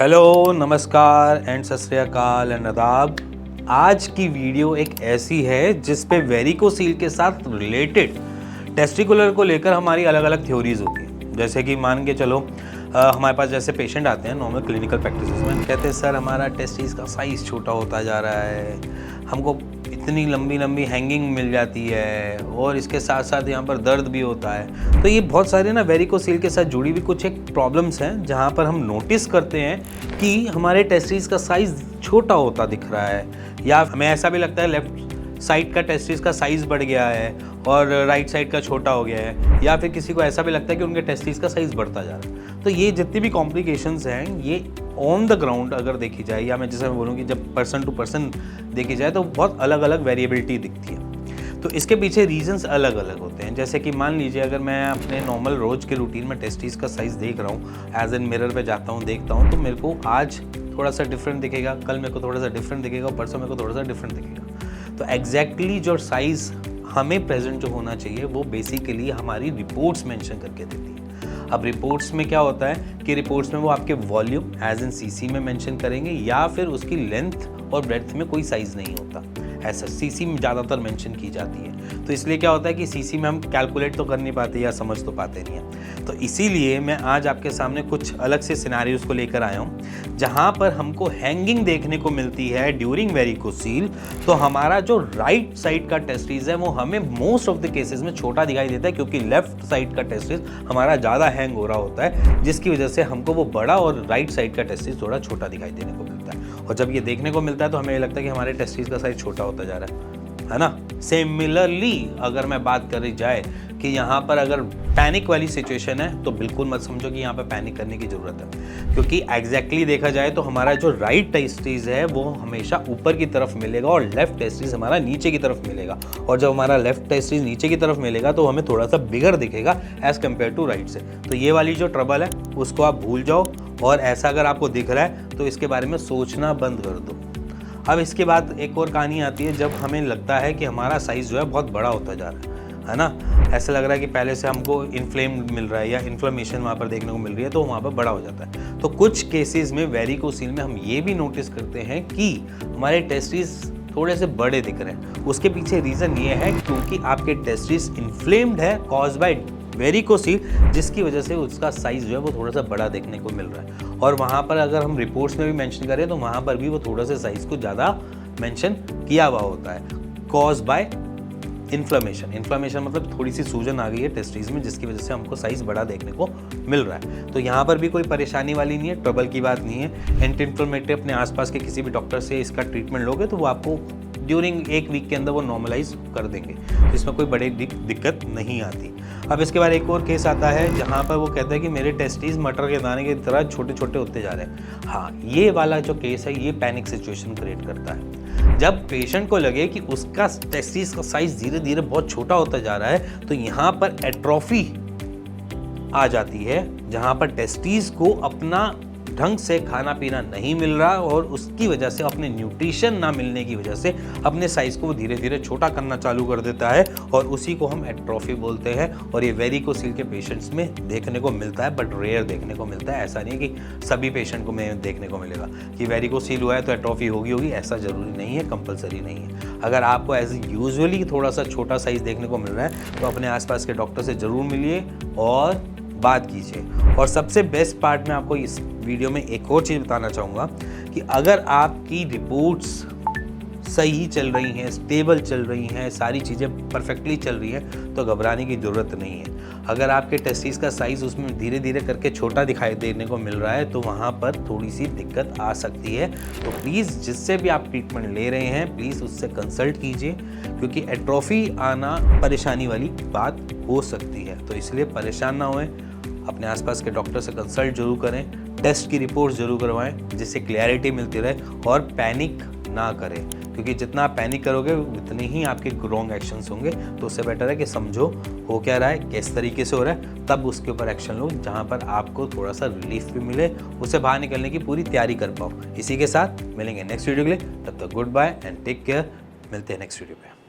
Hello, नमस्कार and सत श्री अकाल एंड आदाब। आज की वीडियो एक ऐसी है जिस पे वेरिकोसील के साथ रिलेटेड टेस्टिकुलर को लेकर हमारी अलग अलग थ्योरीज होती हैं। जैसे कि मान के चलो हमारे पास जैसे पेशेंट आते हैं नॉर्मल क्लिनिकल प्रैक्टिस में, कहते हैं सर हमारा टेस्टिस का साइज़ छोटा होता जा रहा है, हमको इतनी लंबी लंबी हैंगिंग मिल जाती है और इसके साथ साथ यहाँ पर दर्द भी होता है। तो ये बहुत सारे ना वेरिकोसील के साथ जुड़ी हुई कुछ एक प्रॉब्लम्स हैं जहाँ पर हम नोटिस करते हैं कि हमारे टेस्टिस का साइज़ छोटा होता दिख रहा है, या हमें ऐसा भी लगता है लेफ्ट साइड का टेस्टिस का साइज़ बढ़ गया है और राइट साइड का छोटा हो गया है, या फिर किसी को ऐसा भी लगता है कि उनके टेस्टिस का साइज़ बढ़ता जा रहा है। तो ये जितनी भी कॉम्प्लिकेशंस हैं ये ऑन द ग्राउंड अगर देखी जाए, या मैं जैसे मैं बोलूँ कि जब पर्सन टू पर्सन देखी जाए तो बहुत अलग अलग वेरिएबिलिटी दिखती है। तो इसके पीछे रीजंस अलग अलग होते हैं। जैसे कि मान लीजिए अगर मैं अपने नॉर्मल रोज़ के रूटीन में टेस्टिस का साइज़ देख रहा हूँ, एज एन मिरर पे जाता हूँ देखता हूँ, तो मेरे को आज थोड़ा सा डिफरेंट दिखेगा, कल मेरे को थोड़ा सा डिफरेंट दिखेगा, परसों मेरे को थोड़ा सा डिफरेंट दिखेगा। तो एग्जैक्टली जो साइज़ हमें प्रेजेंट जो होना चाहिए वो बेसिकली हमारी रिपोर्ट्स मेंशन करके देती है। अब रिपोर्ट्स में क्या होता है कि रिपोर्ट्स में वो आपके वॉल्यूम एज इन सीसी में मेंशन करेंगे, या फिर उसकी लेंथ और ब्रेड्थ में कोई साइज़ नहीं होता, ऐसा सीसी में ज़्यादातर मेंशन की जाती है। तो इसलिए क्या होता है कि सीसी में हम कैलकुलेट तो कर नहीं पाते या समझ तो पाते नहीं हैं। तो इसीलिए मैं आज आपके सामने कुछ अलग से सिनेरियोस को लेकर आया हूँ जहाँ पर हमको हैंगिंग देखने को मिलती है ड्यूरिंग वेरिकोसील। तो हमारा जो राइट साइड का टेस्टिस है वो हमें मोस्ट ऑफ द केसेस में छोटा दिखाई देता है, क्योंकि लेफ्ट साइड का टेस्टिस हमारा ज़्यादा हैंग हो रहा होता है, जिसकी वजह से हमको वो बड़ा और राइट साइड का टेस्टिस थोड़ा छोटा दिखाई देने को मिलता है। और जब ये देखने को मिलता है तो हमें लगता है कि हमारे टेस्टिस का साइज छोटा होता जा रहा है ना। सिमिलरली अगर मैं बात करी जाए कि यहाँ पर अगर पैनिक वाली सिचुएशन है तो बिल्कुल मत समझो कि यहाँ पर पैनिक करने की ज़रूरत है, क्योंकि एग्जैक्टली देखा जाए तो हमारा जो राइट टेस्टिस है वो हमेशा ऊपर की तरफ मिलेगा और लेफ्ट टेस्टिस हमारा नीचे की तरफ मिलेगा। और जब हमारा लेफ्ट टेस्टिस नीचे की तरफ मिलेगा तो हमें थोड़ा सा बिगर दिखेगा एज़ कम्पेयर टू राइट से। तो ये वाली जो ट्रबल है उसको आप भूल जाओ, और ऐसा अगर आपको दिख रहा है तो इसके बारे में सोचना बंद कर दो। अब इसके बाद एक और कहानी आती है जब हमें लगता है कि हमारा साइज़ जो है बहुत बड़ा होता जा रहा है ना। ऐसा लग रहा है कि पहले से हमको इन्फ्लेम मिल रहा है या इन्फ्लेमेशन वहाँ पर देखने को मिल रही है, तो वहाँ पर बड़ा हो जाता है। तो कुछ केसेस में वेरिकोसील में हम ये भी नोटिस करते हैं कि हमारे टेस्टिस थोड़े से बड़े दिख रहे हैं। उसके पीछे रीज़न ये है क्योंकि आपके टेस्टिस इन्फ्लेम्ड है कॉज बाय वेरिकोसील, जिसकी वजह से उसका साइज़ जो है वो थोड़ा सा बड़ा देखने को मिल रहा है। और वहाँ पर अगर हम रिपोर्ट्स में भी मेंशन करें तो वहाँ पर भी वो थोड़ा सा साइज़ को ज़्यादा मेंशन किया हुआ होता है, कॉज बाय इन्फ्लेमेशन। इन्फ्लेमेशन मतलब थोड़ी सी सूजन आ गई है टेस्टिस में, जिसकी वजह से हमको साइज़ बड़ा देखने को मिल रहा है। तो यहाँ पर भी कोई परेशानी वाली नहीं है, ट्रबल की बात नहीं है। एंटी इन्फ्लेमेटरी अपने आसपास के किसी भी डॉक्टर से इसका ट्रीटमेंट लोगे तो वो आपको ड्यूरिंग एक वीक के अंदर वो नॉर्मलाइज कर देंगे, तो इसमें कोई बड़ी दिक्कत नहीं आती। अब इसके बाद एक और केस आता है जहाँ पर वो कहता है कि मेरे टेस्टिस मटर के दाने की तरह छोटे छोटे होते जा रहे हैं। हाँ, ये वाला जो केस है ये पैनिक सिचुएशन क्रिएट करता है। जब पेशेंट को लगे कि उसका टेस्टिस का साइज धीरे धीरे बहुत छोटा होता जा रहा है तो यहाँ पर एट्रोफी आ जाती है, जहाँ पर टेस्टिस को अपना ढंग से खाना पीना नहीं मिल रहा और उसकी वजह से अपने न्यूट्रिशन ना मिलने की वजह से अपने साइज़ को धीरे धीरे छोटा करना चालू कर देता है, और उसी को हम एट्रोफी बोलते हैं। और ये वेरिकोसील के पेशेंट्स में देखने को मिलता है, बट रेयर देखने को मिलता है। ऐसा नहीं है कि सभी पेशेंट को में देखने को मिलेगा कि वेरिकोसील हुआ है तो एट्रोफी होगी, ऐसा ज़रूरी नहीं है, कंपलसरी नहीं है। अगर आपको एज यूजुअली थोड़ा सा छोटा साइज़ देखने को मिल रहा है तो अपने आसपास के डॉक्टर से ज़रूर मिलिए और बात कीजिए। और सबसे बेस्ट पार्ट मैं आपको इस वीडियो में एक और चीज़ बताना चाहूँगा कि अगर आपकी रिपोर्ट्स सही चल रही हैं, स्टेबल चल रही हैं, सारी चीज़ें परफेक्टली चल रही हैं, तो घबराने की ज़रूरत नहीं है। अगर आपके टेस्टिस का साइज़ उसमें धीरे धीरे करके छोटा दिखाई देने को मिल रहा है तो वहाँ पर थोड़ी सी दिक्कत आ सकती है। तो प्लीज़ जिससे भी आप ट्रीटमेंट ले रहे हैं प्लीज़ उससे कंसल्ट कीजिए, क्योंकि एट्रोफी आना परेशानी वाली बात हो सकती है। तो इसलिए परेशान ना होएं, अपने आसपास के डॉक्टर से कंसल्ट जरूर करें, टेस्ट की रिपोर्ट जरूर करवाएं जिससे क्लैरिटी मिलती रहे, और पैनिक ना करें, क्योंकि जितना आप पैनिक करोगे उतने ही आपके रॉन्ग एक्शंस होंगे। तो उससे बेटर है कि समझो हो क्या रहा है, किस तरीके से हो रहा है, तब उसके ऊपर एक्शन लो जहां पर आपको थोड़ा सा रिलीफ भी मिले, उससे बाहर निकलने की पूरी तैयारी कर पाओ। इसी के साथ मिलेंगे नेक्स्ट वीडियो के लिए, तब तक good bye and take care. मिलते हैं नेक्स्ट वीडियो पे।